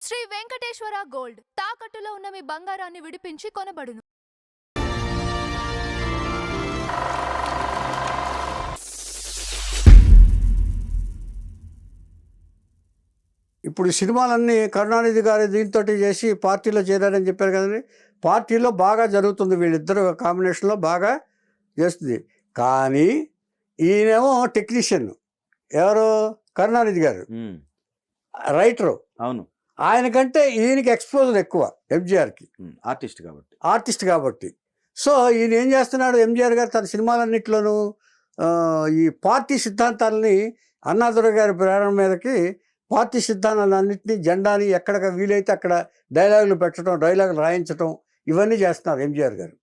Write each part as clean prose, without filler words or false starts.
Shri Venkateswara gold తాకట్టులో ఉన్న మీ బంగారాన్ని విడిపించి కొనబడును. ఇప్పుడు సినిమాలన్నీ కరుణానిధి గారి దీంతో చేసి పార్టీలో చేరారని చెప్పారు కదండి. పార్టీలో బాగా జరుగుతుంది, వీళ్ళిద్దరు కాంబినేషన్లో బాగా చేస్తుంది. కానీ ఈయనేమో టెక్నీషియన్, ఎవరు కరుణానిధి గారు రైటరు. అవును, ఆయనకంటే ఈయనకి ఎక్స్పోజర్ ఎక్కువ ఎంజీఆర్కి, ఆర్టిస్ట్ కాబట్టి. సో ఈయన ఏం చేస్తున్నాడు, ఎంజీఆర్ గారు తన సినిమాలన్నింటిలోనూ ఈ పార్టీ సిద్ధాంతాలని అన్నాదుర్గ గారి ప్రేరణ మీదకి పార్టీ సిద్ధాంతాలన్నింటినీ జెండాని ఎక్కడ వీలైతే అక్కడ డైలాగులు పెట్టడం, డైలాగులు రాయించడం, ఇవన్నీ చేస్తున్నారు ఎంజీఆర్ గారు.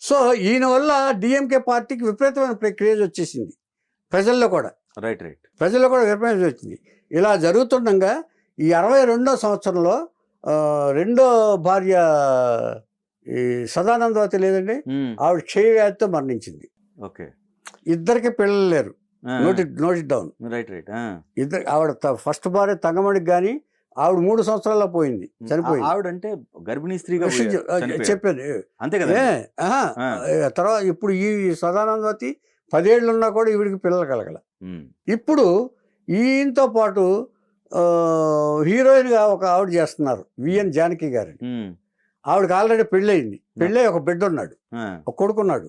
సో ఈయన వల్ల డిఎంకే పార్టీకి విపరీతమైన క్రేజ్ వచ్చేసింది ప్రజల్లో కూడా. ప్రజల్లో కూడా విపరీతం వచ్చింది. ఇలా జరుగుతుండగా ఈ 62వ సంవత్సరంలో రెండో భార్య ఈ సదానందవతి లేదండి, ఆవిడ క్షయవ్యాధితో మరణించింది. ఇద్దరికి పిల్లలు లేరు. Note down. ఇద్దరు ఆవిడ ఫస్ట్ భార్య తంగమణికి కానీ ఆవిడ 3 సంవత్సరాల్లో పోయింది, చనిపోయింది. ఆవిడ అంటే గర్భిణీ స్త్రీగా చెప్పాను అంతే కదా. తర్వాత ఇప్పుడు ఈ సదానందవతి 10 ఏళ్ళు ఉన్నా కూడా ఈవిడికి పిల్లలు కలగల. ఇప్పుడు ఈయనతో పాటు హీరోయిన్గా ఒక ఆవిడ చేస్తున్నారు, విఎన్ జానకి గారు. ఆవిడకి ఆల్రెడీ పెళ్ళయింది, పెళ్ళై ఒక బిడ్డ ఉన్నాడు, ఒక కొడుకున్నాడు.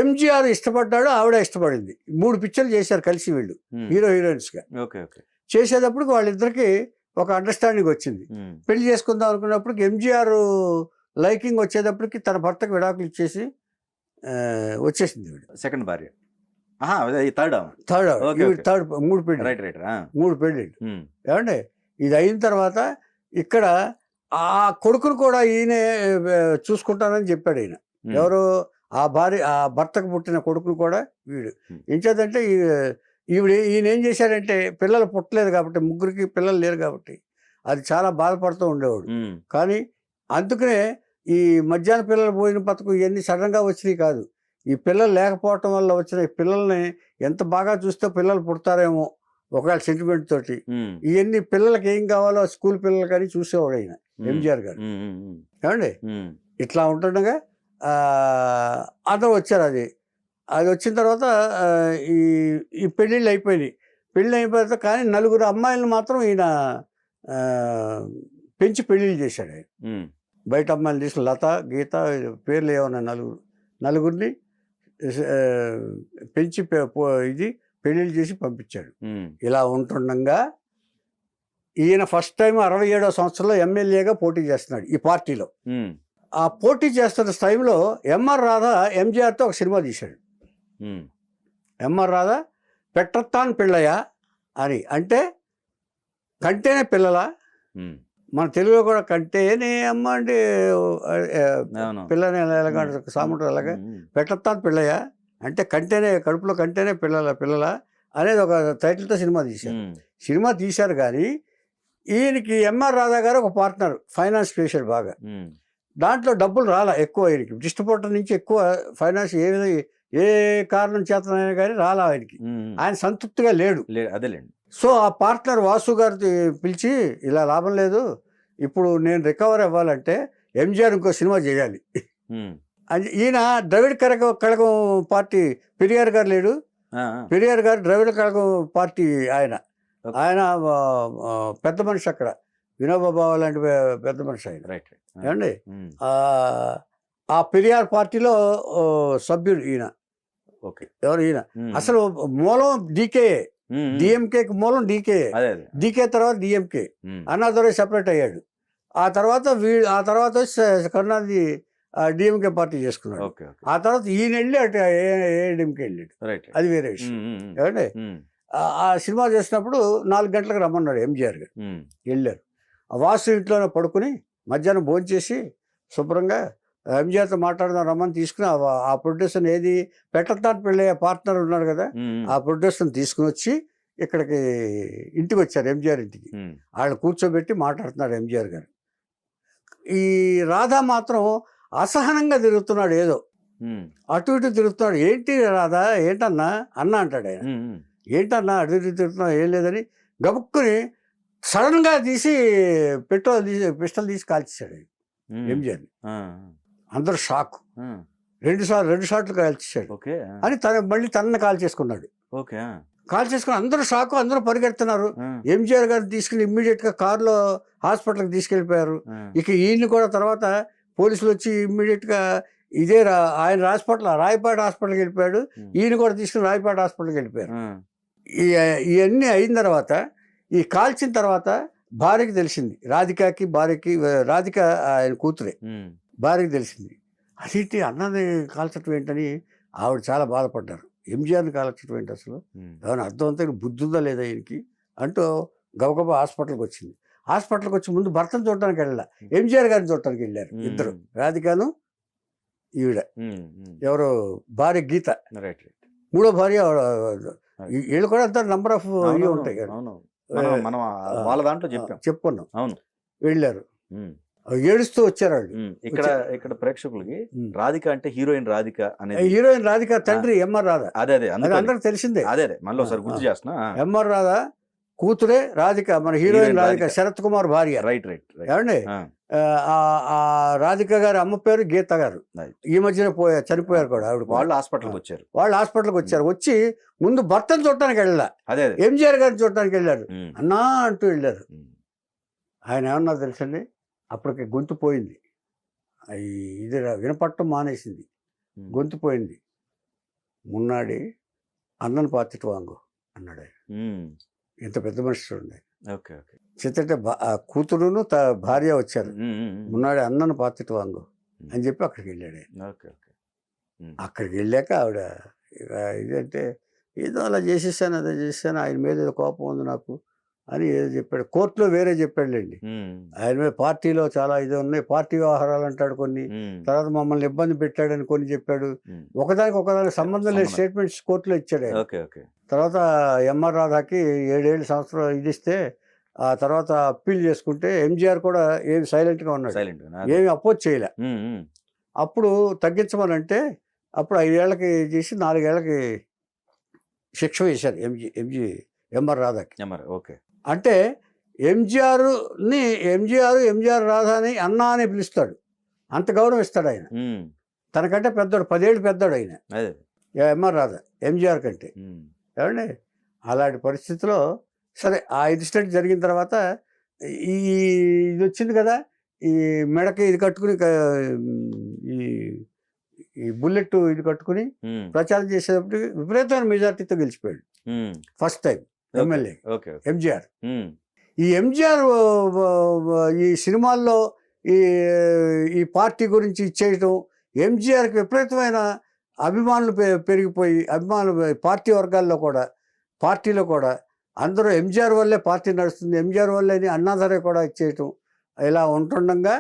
ఎంజీఆర్ ఇష్టపడ్డాడు, ఆవిడ ఇష్టపడింది. 3 పిక్చర్లు చేశారు కలిసి వీళ్ళు హీరోయిన్స్గా. చేసేటప్పటికి వాళ్ళిద్దరికి ఒక అండర్స్టాండింగ్ వచ్చింది. పెళ్లి చేసుకుందాం అనుకున్నప్పటికి ఎంజీఆర్ లైకింగ్ వచ్చేటప్పటికి తన భర్తకు విడాకులు ఇచ్చేసి వచ్చేసింది వీడు. సెకండ్ భార్య, థర్డ్ 3 పెళ్ళి. ఏమండి ఇది అయిన తర్వాత ఇక్కడ ఆ కొడుకును కూడా ఈయనే చూసుకుంటానని చెప్పాడు ఈయన. ఎవరు ఆ భార్య, ఆ భర్తకు పుట్టిన కొడుకును కూడా వీడు. ఇంకేదంటే ఈయన ఏం చేశాడంటే పిల్లలు పుట్టలేదు కాబట్టి, ముగ్గురికి పిల్లలు లేరు కాబట్టి అది చాలా బాధపడుతూ ఉండేవాడు. కానీ అందుకనే ఈ మధ్యాహ్న పిల్లలు భోజన పథకం ఇవన్నీ సడన్గా వచ్చినాయి కాదు. ఈ పిల్లలు లేకపోవటం వల్ల వచ్చిన ఈ పిల్లల్ని ఎంత బాగా చూస్తే పిల్లలు పుడతారేమో ఒకవేళ సెంటిమెంట్ తోటి ఇవన్నీ పిల్లలకి ఏం కావాలో స్కూల్ పిల్లలు కానీ చూసేవాడు ఆయన ఎంజీఆర్ గారు. ఏమండి ఇట్లా ఉంటుండగా అతను వచ్చారు. అది వచ్చిన తర్వాత ఈ పెళ్ళిళ్ళు అయిపోయినాయి. పెళ్ళి అయిపోయిన తర్వాత కానీ 4 అమ్మాయిలను మాత్రం ఈయన పెంచి పెళ్ళిళ్ళు చేశాడు ఆయన. బయట అమ్మాయిలు తీసుకుని లత, గీత పేర్లు ఏమన్నా 4 పెంచి ఇది పెళ్ళిళ్ళు చేసి పంపించాడు. ఇలా ఉంటుండగా ఈయన ఫస్ట్ టైం 67వ సంవత్సరంలో ఎమ్మెల్యేగా పోటీ చేస్తున్నాడు ఈ పార్టీలో. ఆ పోటీ చేస్తున్న టైంలో ఎంఆర్ రాధా ఎంజీఆర్తో ఒక సినిమా తీశాడు. ఎంఆర్ రాధా పెట్టత్తాన్ పిల్లయ్య అని, అంటే కంటేనే పిల్లల, మన తెలుగులో కూడా కంటేనే అమ్మ అంటే పిల్లని ఎలాగ సాముంటారు అలాగా పెట్టత్తాన్ పిల్లయ్య అంటే కంటేనే, కడుపులో కంటేనే పిల్లల అనేది ఒక టైటిల్తో సినిమా తీశారు. సినిమా తీశారు కానీ ఈయనకి ఎంఆర్ రాధా గారు ఒక పార్ట్నర్, ఫైనాన్స్ చేశాడు బాగా. దాంట్లో డబ్బులు రాలా ఎక్కువ, ఆయనకి డిస్ట్రిబ్యూటర్ నుంచి ఎక్కువ ఫైనాన్స్ ఏ కారణం చేతనైనా కానీ రాలా ఆయనకి. ఆయన సంతృప్తిగా లేడు. అదేలేండి. సో ఆ పార్ట్నర్ వాసు గారు పిలిచి, ఇలా లాభం లేదు, ఇప్పుడు నేను రికవర్ అవ్వాలంటే ఎంజీఆర్ ఇంకో సినిమా చేయాలి అని. ఈయన ద్రవిడ కళగం పార్టీ, పెరియార్ గారు లేడు, పెరియార్ గారు ద్రవిడ కళగం పార్టీ ఆయన పెద్ద మనిషి అక్కడ, వినోబా లాంటి పెద్ద మనిషి ఆయన. ఏమండి ఆ పెరియార్ పార్టీలో సభ్యుడు ఈయన. ఎవరు ఈయన అసలు మూలం డీకే, డిఎంకేకి మూలం డీకే తర్వాత డిఎంకే. అన్నాదురై సెపరేట్ అయ్యాడు. ఆ తర్వాత కరుణానిధి డిఎంకే పార్టీ చేసుకున్నాడు. ఆ తర్వాత ఈయన వెళ్ళి అటు ఏఐడిఎంకే వెళ్ళాడు, అది వేరే విషయం. ఏమండి ఆ సినిమా చేసినప్పుడు 4 గంటలకు రమ్మన్నాడు ఎంజీఆర్ గారు. వెళ్ళారు. ఆ వాసు ఇంట్లోనే పడుకుని మధ్యాహ్నం భోజనం చేసి శుభ్రంగా ఎంజీఆర్తో మాట్లాడదాం రమ్మని తీసుకుని ఆ ప్రొడ్యూసర్ ఏది పెట్టత్తాన్ పెళ్ళయ్య పార్ట్నర్ ఉన్నాడు కదా, ఆ ప్రొడ్యూసర్ని తీసుకుని వచ్చి ఇక్కడికి ఇంటికి వచ్చారు, ఎంజీఆర్ ఇంటికి. వాళ్ళు కూర్చోబెట్టి మాట్లాడుతున్నాడు ఎంజీఆర్ గారు. ఈ రాధా మాత్రం అసహనంగా తిరుగుతున్నాడు, ఏదో అటు ఇటు తిరుగుతున్నాడు. ఏంటి రాధా, ఏంటన్నా అన్న అంటాడు ఆయన. ఏంటన్నా అటు ఇటు తిరుగుతున్నావు, ఏం లేదని గబుక్కుని సడన్ గా తీసి పిస్టల్ తీసి కాల్చేశాడు ఆయన, ఎంజిఆర్. అందరూ షాక్. రెండు షాట్లు కాల్చేశాడు ఓకే. అని మళ్ళీ తనని కాల్ చేసుకున్నాడు. ఓకే. కాల్ చేసుకుని అందరూ షాక్, అందరూ పరిగెడుతున్నారు. ఎంజిఆర్ గారిని తీసుకుని ఇమ్మీడియట్ గా కారులో హాస్పిటల్కి తీసుకెళ్లిపోయారు. ఇక ఈయన్ని కూడా తర్వాత పోలీసులు వచ్చి ఇమ్మీడియట్ గా ఇదే ఆయన రాయపాట హాస్పిటల్కి వెళ్ళిపోయాడు. ఈయన కూడా తీసుకుని రాయపాట హాస్పిటల్కి వెళ్ళిపోయారు. ఇవన్నీ అయిన తర్వాత ఈ కాల్చిన తర్వాత భార్యకి తెలిసింది, రాధిక ఆయన కూతురే, భార్యకి తెలిసింది. అదేంటి అన్నది కాల్చడం ఏంటని ఆవిడ చాలా బాధపడ్డారు. ఎంజిఆర్ని కాల్చడం ఏంటి అసలు, ఏమైనా అర్థవంతంగా బుద్ధి ఉందా లేదా ఈయనకి అంటూ గబగబా హాస్పిటల్కి వచ్చింది. హాస్పిటల్కి వచ్చి ముందు భర్తను చూడటానికి వెళ్ళాల, ఎంజిఆర్ గారిని చూడటానికి వెళ్ళారు ఇద్దరు, రాధికాను ఈవిడ ఎవరో భార్య గీత, మూడో భార్య. వీళ్ళు కూడా అంతా నంబర్ ఆఫ్ ఇవి ఉంటాయి వాళ్ళ దాంట్లో చెప్పుకున్నాం. అవును, వెళ్ళారు, ఏడుస్తూ వచ్చారు వాళ్ళు. ఇక్కడ ప్రేక్షకులకి రాధిక అంటే హీరోయిన్ రాధిక అనేది, హీరోయిన్ రాధిక తండ్రి ఎంఆర్ రాధా. అదే అందరికి తెలిసిందే. అదే మళ్ళీ ఒకసారి గుర్తు చేస్తున్నా, ఎంఆర్ రాధా కూతురే రాధిక, మన హీరోయిన్ రాధిక, శరత్ కుమార్ భార్య. రైట్. ఏమండి, ఆ రాధిక గారి అమ్మ పేరు గీత గారు. ఈ మధ్యన చనిపోయారు కూడా ఆవిడ. వాళ్ళు హాస్పిటల్కి వచ్చారు. వచ్చి ముందు భర్తను చూడటానికి వెళ్ళా, ఎంజిఆర్ గారిని చూడటానికి వెళ్ళారు. అన్నా అంటూ వెళ్ళారు. ఆయన ఏమన్నా తెలుసండి, అప్పటికి గొంతు పోయింది, ఇది వినపట్టం మానేసింది, గొంతు పోయింది. మున్నాడి అన్నను పాతిటి వాంగు అన్నాడు ఆయన. ఇంత పెద్ద మనిషి చూడండి. చిత్తంటే కూతురును భార్య వచ్చారు, మున్నాడి అన్నను పాతిటి వాంగు అని చెప్పి అక్కడికి వెళ్ళాడు ఆయన. అక్కడికి వెళ్ళాక ఆవిడ ఇదంటే ఏదో అలా చేసేసాను, అదే చేసేసాను, ఆయన మీద ఏదో కోపం ఉంది నాకు అని ఏదో చెప్పాడు. కోర్టులో వేరే చెప్పాడులేండి. ఆయన మీద పార్టీలో చాలా ఇది ఉన్నాయి, పార్టీ వ్యవహారాలు అంటాడు కొన్ని, తర్వాత మమ్మల్ని ఇబ్బంది పెట్టాడని కొన్ని చెప్పాడు. ఒకదానికి సంబంధం లేని స్టేట్మెంట్స్ కోర్టులో ఇచ్చాడు. తర్వాత ఎంఆర్ రాధాకి 7 ఏళ్ళు సంవత్సరం ఇది ఇస్తే ఆ తర్వాత అప్పీల్ చేసుకుంటే ఎంజిఆర్ కూడా ఏమి సైలెంట్గా ఉన్నాడు, ఏమి అపోజ్ చేయలే. అప్పుడు తగ్గించమనంటే అప్పుడు 5 ఏళ్ళకి చేసి 4 ఏళ్ళకి శిక్ష వేశారు ఎంఆర్ రాధాకి. అంటే ఎంజిఆర్ రాధాని అన్నా అని పిలుస్తాడు, అంత గౌరవం ఇస్తాడు ఆయన. తనకంటే పెద్దోడు, 10 ఏళ్ళు పెద్దోడు ఆయన ఎంఆర్ రాధా ఎంజిఆర్ కంటే. ఏమండి, అలాంటి పరిస్థితిలో సరే ఆ ఇన్సిడెంట్ జరిగిన తర్వాత ఇది వచ్చింది కదా, ఈ మెడకి ఇది కట్టుకుని ఈ బుల్లెట్ ఇది కట్టుకుని ప్రచారం చేసేటప్పుడు విపరీతమైన మెజార్టీతో గెలిచిపోయాడు ఫస్ట్ టైం ఎమ్మెల్యే ఎంజిఆర్. ఈ ఎంజిఆర్ ఈ సినిమాల్లో ఈ పార్టీ గురించి ఇచ్చేయటం, ఎంజిఆర్కి విపరీతమైన అభిమానులు పెరిగిపోయి, పార్టీలో కూడా అందరూ ఎంజిఆర్ వల్లే పార్టీ నడుస్తుంది, ఎంజిఆర్ వల్లేని అన్నాధరే కూడా ఇచ్చేయటం ఇలా ఉంటుండగా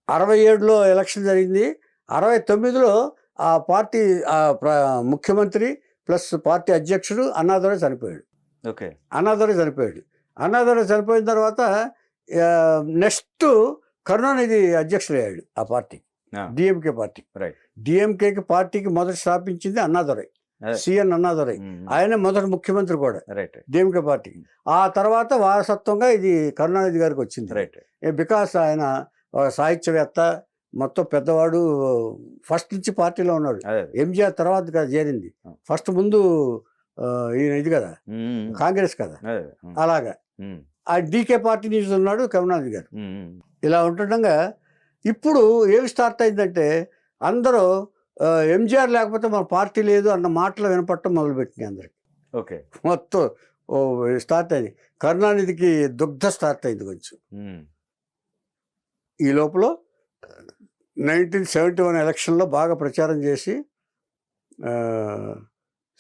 67లో ఎలక్షన్ జరిగింది. 69లో ఆ పార్టీ ముఖ్యమంత్రి ప్లస్ పార్టీ అధ్యక్షుడు అన్నాధరే చనిపోయాడు. అన్నాధరే చనిపోయిన తర్వాత నెక్స్ట్ కరుణానిధి అధ్యక్షుడయ్యాడు ఆ పార్టీ, డిఎంకే పార్టీ. డిఎంకేకి పార్టీకి మొదటి స్థాపించింది అన్నాదురై, సిఎన్ అన్నాదురై. ఆయన మొదటి ముఖ్యమంత్రి కూడా డిఎంకే పార్టీకి. ఆ తర్వాత వారసత్వంగా ఇది కరుణానిధి గారికి వచ్చింది. బికాస్ ఆయన సాహిత్యవేత్త, మొత్తం పెద్దవాడు, ఫస్ట్ నుంచి పార్టీలో ఉన్నాడు. ఎంజిఆర్ తర్వాత కదా చేరింది, ఫస్ట్ ముందు ఈయన ఇది కదా కాంగ్రెస్ కదా, అలాగా ఆ డీకే పార్టీ నుంచి ఉన్నాడు కరుణానిధి గారు. ఇలా ఉంటుండగా ఇప్పుడు ఏమి స్టార్ట్ అయిందంటే అందరూ ఎంజిఆర్ లేకపోతే మన పార్టీ లేదు అన్న మాటలు వినపడటం మొదలుపెట్టినాయి అందరికి. మొత్తం స్టార్ట్ అయింది. కరుణానిధికి దుగ్ధ స్టార్ట్ అయింది కొంచెం. ఈ లోపల 1971 ఎలక్షన్లో బాగా ప్రచారం చేసి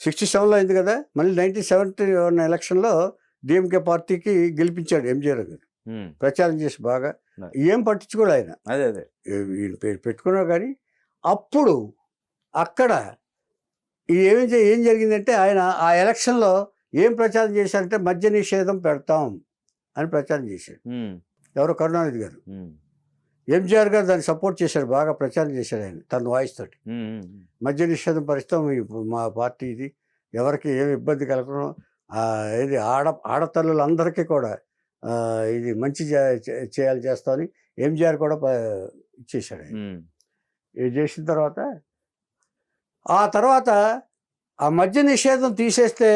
67లో అయింది కదా, మళ్ళీ 1971 ఎలక్షన్లో డిఎంకే పార్టీకి గెలిపించాడు ఎంజిఆర్ గారు, ప్రచారం చేసి బాగా. ఏం పట్టించుకోడు ఆయన, పెట్టుకున్నాడు. కానీ అప్పుడు అక్కడ ఏం జరిగిందంటే ఆయన ఆ ఎలక్షన్లో ఏం ప్రచారం చేశారంటే మద్య నిషేధం పెడతాం అని ప్రచారం చేశాడు. ఎవరో కరుణానిధి గారు. ఎంజిఆర్ గారు దాన్ని సపోర్ట్ చేశాడు, బాగా ప్రచారం చేశాడు ఆయన తన వాయిస్ తోటి. మద్య నిషేధం పరిస్థితి మా పార్టీ ఇది, ఎవరికి ఏమి ఇబ్బంది కలగడం, ఏది ఆడతల్లులందరికీ కూడా ఇది మంచి చేయాలి చేస్తామని ఎంజీఆర్ కూడా ఇచ్చేశాడు ఆయన. ఇది చేసిన తర్వాత ఆ తర్వాత ఆ మద్య నిషేధం తీసేస్తే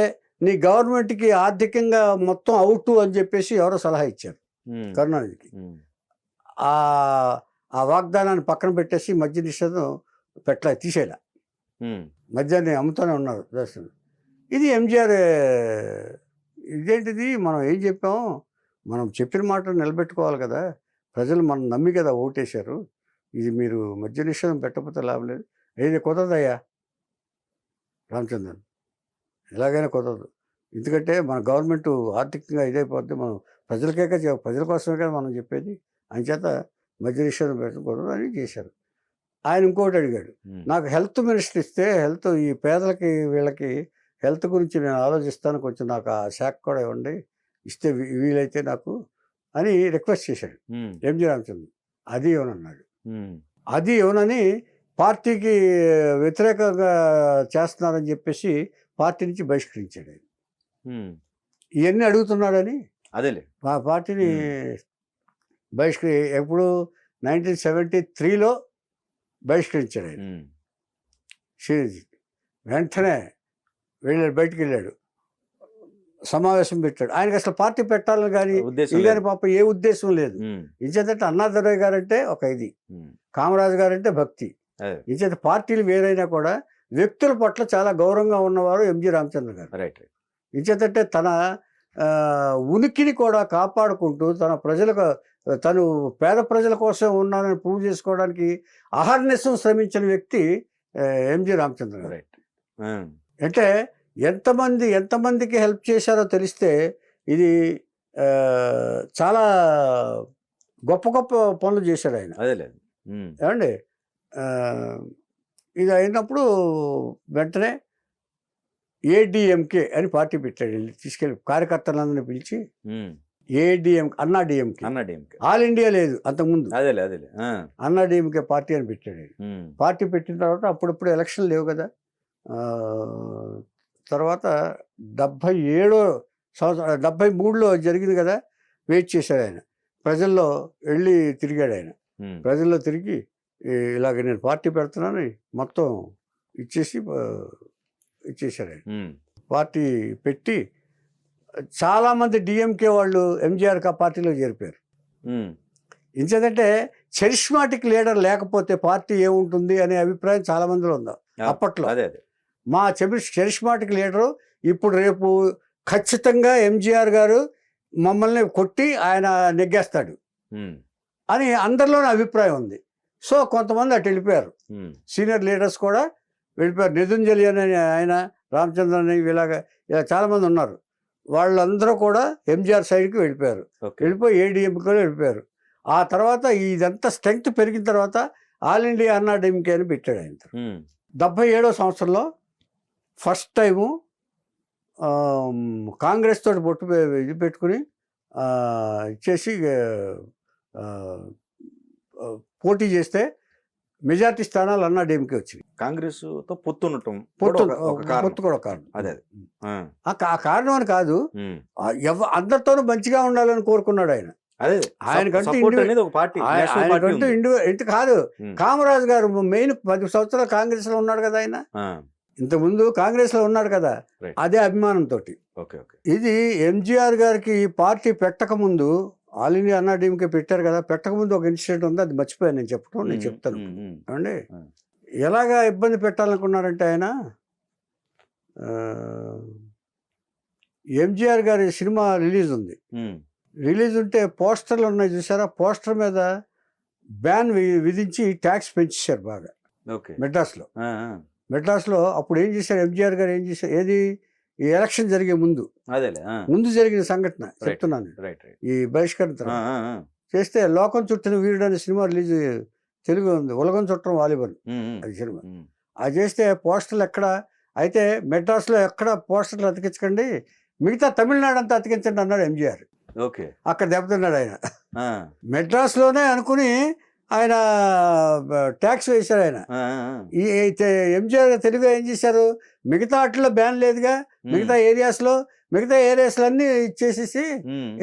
నీ గవర్నమెంట్కి ఆర్థికంగా మొత్తం అవుట్ అని చెప్పేసి ఎవరో సలహా ఇచ్చారు కరుణానిధికి. ఆ వాగ్దానాన్ని పక్కన పెట్టేసి మద్య నిషేధం తీసేలా మద్యాన్ని అమ్ముతూనే ఉన్నారు దర్శనం. ఇది ఎంజీఆర్ ఇదేంటిది మనం ఏం చెప్పాము, మనం చెప్పిన మాట నిలబెట్టుకోవాలి కదా, ప్రజలు మనం నమ్మి కదా ఓటేశారు, ఇది మీరు మద్య నిషేధం పెట్టకపోతే లాభం లేదు. ఏది కుదరదయ్యా రామచంద్రన్, ఎలాగైనా కుదరదు. ఎందుకంటే మన గవర్నమెంట్ ఆర్థికంగా ఇదైపోద్ది, మనం ప్రజల కోసమే కదా మనం చెప్పేది, అంచేత మద్య నిషేధం పెట్టకూడదు అని చేశారు. ఆయన ఇంకోటి అడిగాడు, నాకు హెల్త్ మినిస్టర్ ఇస్తే హెల్త్ ఈ పేదలకి వీళ్ళకి హెల్త్ గురించి నేను ఆలోచిస్తాను, కొంచెం నాకు ఆ శాఖ కూడా ఇవ్వండి, ఇస్తే వీలైతే నాకు అని రిక్వెస్ట్ చేశాడు ఎంజి రామచంద్రన్. అది ఇవ్వనన్నాడు. అది ఇవ్వనని పార్టీకి వ్యతిరేకంగా చేస్తున్నారని చెప్పేసి పార్టీ నుంచి బహిష్కరించాడు ఆయన. ఇవన్నీ అడుగుతున్నాడని అదేలే ఆ పార్టీని ఎప్పుడు 1973లో బహిష్కరించాడు ఆయన. వెంటనే బయటికి వెళ్ళాడు, సమావేశం పెట్టాడు. ఆయనకి అసలు పార్టీ పెట్టాలని కానీ ఇది కానీ పాప ఏ ఉద్దేశం లేదు. ఇంచేతంటే అన్నాదురై గారంటే ఒక ఇది, కామరాజు గారంటే భక్తి. ఇంచేత పార్టీలు వేరైనా కూడా వ్యక్తుల పట్ల చాలా గౌరవంగా ఉన్నవారు ఎంజి రామచంద్ర గారు. ఇంచేతంటే తన ఉనికిని కూడా కాపాడుకుంటూ తను పేద ప్రజల కోసం ఉన్నానని ప్రూవ్ చేసుకోవడానికి అహర్నిశం శ్రమించిన వ్యక్తి ఎంజి రామచంద్ర గారు. అంటే ఎంతమందికి హెల్ప్ చేశారో తెలిస్తే ఇది చాలా గొప్ప గొప్ప పనులు చేశాడు ఆయన. ఏమండి, ఇది అయినప్పుడు వెంటనే ఏడిఎంకే అని పార్టీ పెట్టాడు. తీసుకెళ్ళి కార్యకర్తలందరినీ పిలిచి అన్నా డిఎంకే ఆల్ ఇండియా లేదు అంతకుముందు, అన్నా డిఎంకే పార్టీ అని పెట్టాడు. పార్టీ పెట్టిన తర్వాత అప్పుడప్పుడు ఎలక్షన్ లేవు కదా, తర్వాత 73లో జరిగింది కదా, వెయిట్ చేశాడు ఆయన. ప్రజల్లో వెళ్ళి తిరిగాడు ఆయన. ప్రజల్లో తిరిగి ఇలాగ నేను పార్టీ పెడుతున్నాను మొత్తం ఇచ్చేశాడు ఆయన. పార్టీ పెట్టి చాలామంది డిఎంకే వాళ్ళు ఎంజీఆర్ పార్టీలో చేరిపోయారు. ఇంచేదంటే చరిష్మాటిక్ లీడర్ లేకపోతే పార్టీ ఏముంటుంది అనే అభిప్రాయం చాలా మందిలో ఉంది అప్పట్లో. మా చరిష్మాటిక్ లీడరు ఇప్పుడు రేపు ఖచ్చితంగా ఎంజీఆర్ గారు మమ్మల్ని కొట్టి ఆయన నెగ్గేస్తాడు అని అందరిలోనే అభిప్రాయం ఉంది. సో కొంతమంది అటు వెళ్ళిపోయారు, సీనియర్ లీడర్స్ కూడా వెళ్ళిపోయారు. నిధుంజలి అని ఆయన, రామచంద్రన్ ఇలా చాలామంది ఉన్నారు. వాళ్ళందరూ కూడా ఎంజీఆర్ సైడ్కి వెళ్ళిపోయారు. వెళ్ళిపోయి ఏడీఎంకేలో వెళ్ళిపోయారు. ఆ తర్వాత ఇదంతా స్ట్రెంగ్త్ పెరిగిన తర్వాత ఆల్ ఇండియా అన్నా డిఎంకే అని పెట్టాడు ఆయన. 77వ సంవత్సరంలో ఫస్ట్ టైము కాంగ్రెస్ తోటి ఇది పెట్టుకుని ఇచ్చేసి పోటీ చేస్తే మెజార్టీ స్థానాలు అన్నా డిఎంకే వచ్చినాయి. కాంగ్రెస్తో పొత్తు కూడా కారణం. ఆ కారణం అని కాదు, అందరితోనూ మంచిగా ఉండాలని కోరుకున్నాడు ఆయన. ఆయనకంటే ఇంటి కాదు, కామరాజు గారు మెయిన్ 10 సంవత్సరాలు కాంగ్రెస్ లో ఉన్నాడు కదా ఆయన, ఇంతకుముందు కాంగ్రెస్ లో ఉన్నాడు కదా, అదే అభిమానంతో. ఇది ఎంజీఆర్ గారికి పార్టీ పెట్టక ముందు ఆల్ ఇండియా అన్నా డిఎంకే పెట్టారు కదా, పెట్టకముందు ఒక ఇన్సిడెంట్ ఉంది, అది మర్చిపోయాను నేను చెప్పడం, నేను చెప్తాను ఏమండి. ఎలాగా ఇబ్బంది పెట్టాలనుకున్నారంటే ఆయన, ఎంజీఆర్ గారి సినిమా రిలీజ్ ఉంది. రిలీజ్ ఉంటే పోస్టర్లు ఉన్నాయి చూసారా, పోస్టర్ మీద బ్యాన్ విధించి ట్యాక్స్ పెంచేశారు బాగా మెడ్రాస్లో. అప్పుడు ఏం చేశారు ఎంజీఆర్ గారు, ఏం చేశారు, ఏది ఈ ఎలక్షన్ జరిగే ముందు జరిగిన సంఘటన చెప్తున్నాను. ఈ బహిష్కరణ చేస్తే లోకం చుట్టిన వీరుడు అనే సినిమా రిలీజ్, తెలుగు ఉంది, ఉలగం చుట్టం వాలిబన్ అది సినిమా. అది చేస్తే పోస్టర్లు ఎక్కడ అయితే మెడ్రాస్లో ఎక్కడ పోస్టర్లు అతికించకండి, మిగతా తమిళనాడు అంతా అతికించండి అన్నాడు ఎంజీఆర్. అక్కడ దెబ్బతిన్నాడు ఆయన. మెడ్రాస్లోనే అనుకుని ఆయన ట్యాక్స్ వేశారు ఆయన. ఈ ఎంజీఆర్ తెలుగు ఏం చేశారు, మిగతా వాటిలో బ్యాన్ లేదుగా, మిగతా ఏరియాస్లో మిగతా ఏరియాస్లన్నీ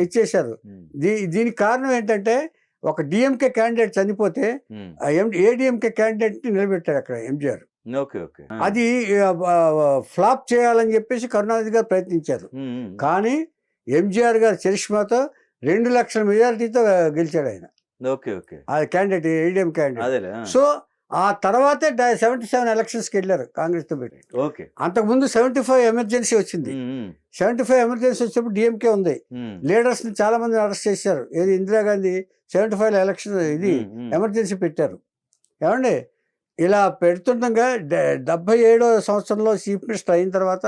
ఇచ్చేశారు. దీనికి కారణం ఏంటంటే ఒక డిఎంకే క్యాండిడేట్ చనిపోతే ఏడిఎంకే క్యాండిడేట్ని నిలబెట్టాడు అక్కడ ఎంజీఆర్. అది ఫ్లాప్ చేయాలని చెప్పేసి కరుణానిధి గారు ప్రయత్నించారు. కానీ ఎంజీఆర్ గారు చరిష్మాతో 2 లక్షల మెజారిటీతో గెలిచాడు ఆయన. ఆ క్యాండిడేట్ ఏడిఎం క్యాండిడేట్. సో ఆ తర్వాతే 77 ఎలక్షన్స్కి వెళ్ళారు కాంగ్రెస్తో పెట్టి. అంతకుముందు 75 ఎమర్జెన్సీ వచ్చింది. 75 ఎమర్జెన్సీ వచ్చినప్పుడు డిఎంకే ఉంది. లీడర్స్ని చాలా మంది అరెస్ట్ చేశారు. ఏది ఇందిరాగాంధీ 75 ఎలక్షన్ ఇది ఎమర్జెన్సీ పెట్టారు. ఏమండి ఇలా పెడుతుండగా 77వ సంవత్సరంలో చీఫ్ మినిస్టర్ అయిన తర్వాత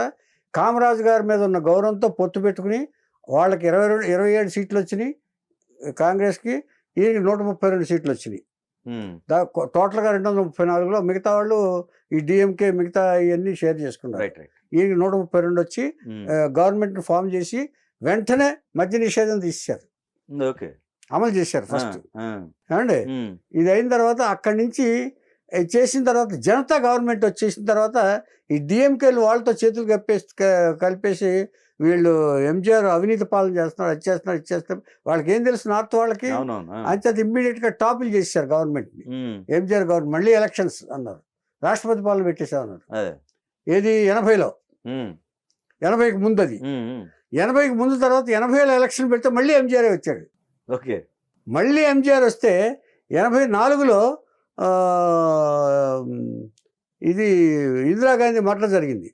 కామరాజు గారి మీద ఉన్న గౌరవంతో పొత్తు పెట్టుకుని వాళ్ళకి 27 సీట్లు వచ్చినాయి కాంగ్రెస్కి. ఈయనకి 132 సీట్లు వచ్చినాయి. టోటల్గా 234లో మిగతా వాళ్ళు ఈ డిఎంకే మిగతా ఇవన్నీ షేర్ చేసుకున్నారు. ఈయనకి 132 వచ్చి గవర్నమెంట్ ఫామ్ చేసి వెంటనే మద్య నిషేధం తీసేశారు, అమలు చేశారు ఫస్ట్. ఏమండి ఇది అయిన తర్వాత అక్కడి నుంచి చేసిన తర్వాత జనతా గవర్నమెంట్ వచ్చేసిన తర్వాత ఈ డిఎంకేలు వాళ్ళతో చేతులు కలిపేసి వీళ్ళు ఎంజీఆర్ అవినీతి పాలన చేస్తున్నారు, అది చేస్తున్నారు, ఇది చేస్తున్నారు. వాళ్ళకి ఏం తెలుసు నార్త్ వాళ్ళకి. అంతే ఇమ్మీడియట్గా టాపుల్ చేశారు గవర్నమెంట్ని. ఎంజీఆర్ గవర్నమెంట్ మళ్ళీ ఎలక్షన్స్ అన్నారు, రాష్ట్రపతి పాలన పెట్టేసామన్నారు. ఏది 80లో 80కి ముందు. అది 80కి ముందు తర్వాత 80లో ఎలక్షన్ పెడితే మళ్ళీ ఎంజీఆర్ వచ్చాడు. మళ్ళీ ఎంజీఆర్ వస్తే 84లో ఇది ఇందిరాగాంధీ మర్డర్ జరిగింది.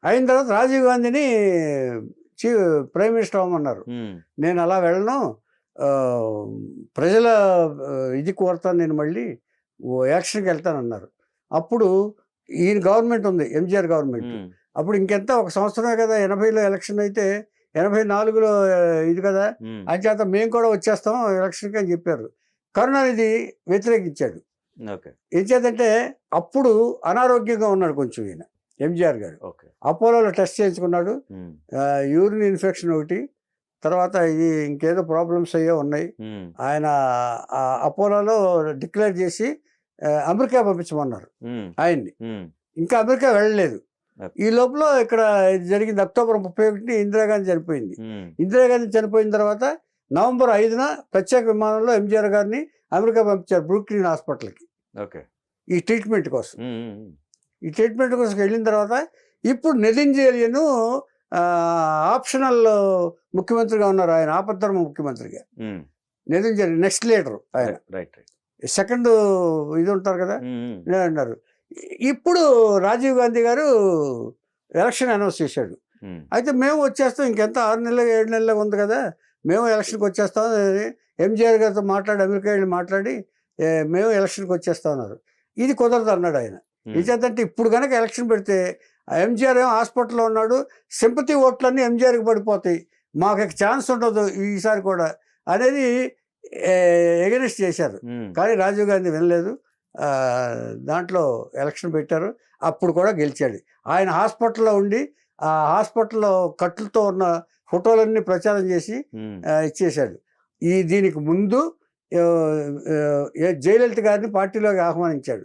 అయిన తర్వాత రాజీవ్ గాంధీని ప్రైమ్ మినిస్టర్ అవ్వమన్నారు. నేను అలా వెళ్ళను, ప్రజల ఇది కోరుతాను, నేను మళ్ళీ ఎలక్షన్కి వెళ్తానన్నారు. అప్పుడు ఈయన గవర్నమెంట్ ఉంది, ఎంజీఆర్ గవర్నమెంట్. అప్పుడు ఇంకెంత ఒక సంవత్సరమే కదా, 80లో ఎలక్షన్ అయితే 84లో ఇది కదా, అంచేత మేము కూడా వచ్చేస్తాం ఎలక్షన్కి అని చెప్పారు. కరుణానిధి వ్యతిరేకించాడు. ఏం చేద్దంటే అప్పుడు అనారోగ్యంగా ఉన్నాడు కొంచెం ఈయన ఎంజీఆర్ గారు. అపోలోలో టెస్ట్ చేయించుకున్నాడు, యూరిన్ ఇన్ఫెక్షన్ ఒకటి, తర్వాత ఇది ఇంకేదో ప్రాబ్లమ్స్ అయ్యో ఉన్నాయి. ఆయన అపోలోలో డిక్లేర్ చేసి అమెరికా పంపించమన్నారు ఆయన్ని. ఇంకా అమెరికా వెళ్ళలేదు. ఈ లోపల ఇక్కడ జరిగింది అక్టోబర్ 31 ఇందిరాగాంధీ చనిపోయింది. ఇందిరాగాంధీ చనిపోయిన తర్వాత నవంబర్ 5న ప్రత్యేక విమానంలో ఎంజీఆర్ గారిని అమెరికా పంపించారు, బ్రూక్లిన్ హాస్పిటల్కి ఈ ట్రీట్మెంట్ కోసం. ఈ ట్రీట్మెంట్ కోసం వెళ్ళిన తర్వాత ఇప్పుడు నెదుంజేలియన్ ఆప్షనల్ ముఖ్యమంత్రిగా ఉన్నారు. ఆయన ఆపద్ధర్మ ముఖ్యమంత్రిగా నెదుంజేలియన్ నెక్స్ట్ లీడర్ ఆయన, సెకండ్ ఇది ఉంటారు కదా అన్నారు. ఇప్పుడు రాజీవ్ గాంధీ గారు ఎలక్షన్ అనౌన్స్ చేశాడు. అయితే మేము వచ్చేస్తాం, ఇంకెంత 6 నెలలు 7 నెలలు ఉంది కదా, మేము ఎలక్షన్కి వచ్చేస్తాం. ఎంజీఆర్ గారితో మాట్లాడి అమెరికా వెళ్ళి మాట్లాడి మేము ఎలక్షన్కి వచ్చేస్తా ఉన్నారు. ఇది కుదరదు అన్నాడు ఆయన. ఇదేంటంటే ఇప్పుడు కనుక ఎలక్షన్ పెడితే ఎంజీఆర్ ఏమో హాస్పిటల్లో ఉన్నాడు, సింపతి ఓట్లన్నీ ఎంజీఆర్కి పడిపోతాయి, మాకు ఛాన్స్ ఉండదు ఈసారి కూడా అనేది ఎగనెస్ట్ చేశారు. కానీ రాజీవ్ గాంధీ వినలేదు, దాంట్లో ఎలక్షన్ పెట్టారు. అప్పుడు కూడా గెలిచాడు. ఆయన హాస్పిటల్లో ఉండి ఆ హాస్పిటల్లో కట్లతో ఉన్న ఫోటోలన్నీ ప్రచారం చేసి ఇచ్చేశాడు. దీనికి ముందు జయలలిత గారిని పార్టీలోకి ఆహ్వానించాడు.